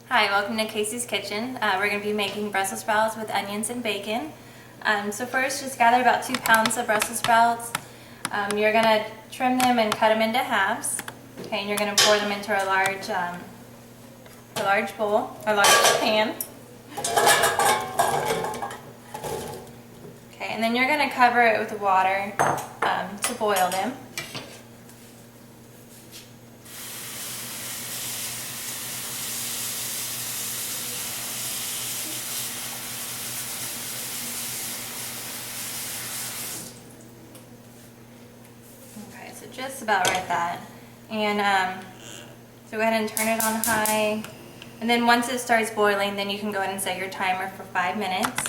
Hi, welcome to Casey's Kitchen. We're going to be making Brussels sprouts with onions and bacon. So first, just gather about 2 pounds of Brussels sprouts. You're going to trim them and cut them into halves. Okay, and you're going to pour them into a large bowl, a large pan. Okay, and then you're going to cover it with water to boil them. Okay, so just about right that. And so go ahead and turn it on high. And then once it starts boiling, then you can go ahead and set your timer for 5 minutes.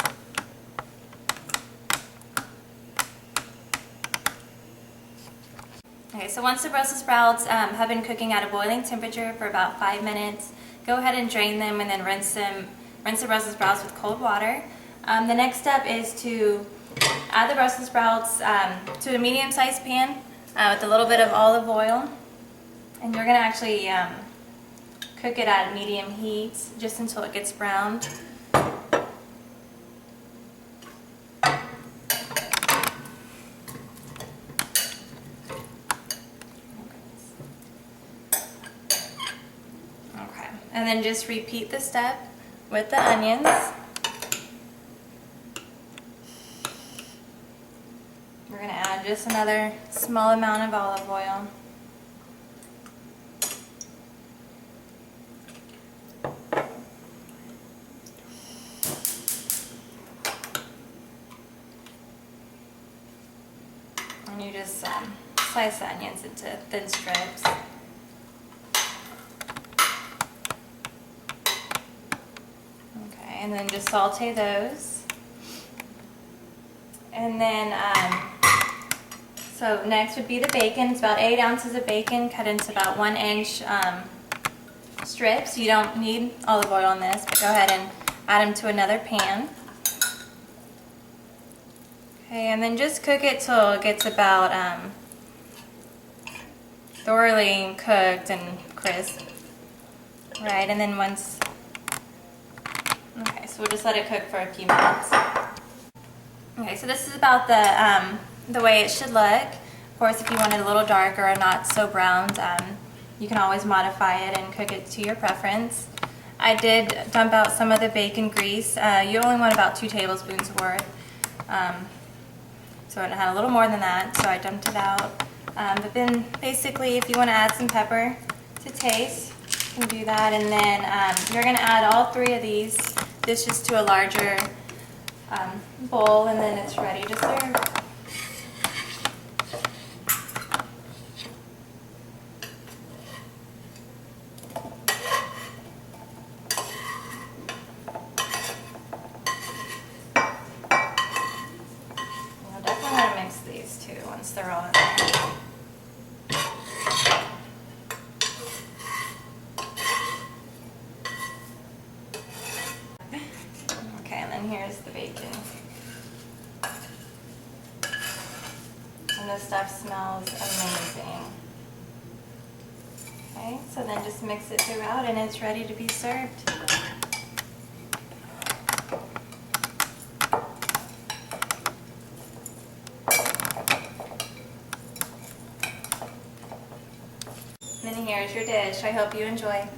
Okay, so once the Brussels sprouts have been cooking at a boiling temperature for about 5 minutes, go ahead and drain them and then rinse the Brussels sprouts with cold water. The next step is to add the Brussels sprouts to a medium-sized pan with a little bit of olive oil. And you're going to actually cook it at medium heat just until it gets browned. Okay, and then just repeat the step with the onions. We're going to add just another small amount of olive oil. And you just slice the onions into thin strips. Okay, and then just saute those. And then, so next would be the bacon. It's about 8 ounces of bacon cut into about 1-inch strips. You don't need olive oil on this, but go ahead and add them to another pan. Okay, and then just cook it till it gets about thoroughly cooked and crisp. Right, and then once, okay, so we'll just let it cook for a few minutes. Okay, so this is about the way it should look. Of course, if you want it a little darker or not so browned, you can always modify it and cook it to your preference. I did dump out some of the bacon grease. You only want about 2 tablespoons worth. So it had a little more than that, so I dumped it out. But then basically, if you want to add some pepper to taste, you can do that. And then you're going to add all 3 of these dishes to a larger bowl, and then it's ready to serve. We'll definitely want to mix these too once they're all in there. Okay, and then here's the bacon. And this stuff smells amazing. Okay, so then just mix it throughout and it's ready to be served. And then here's your dish. I hope you enjoy.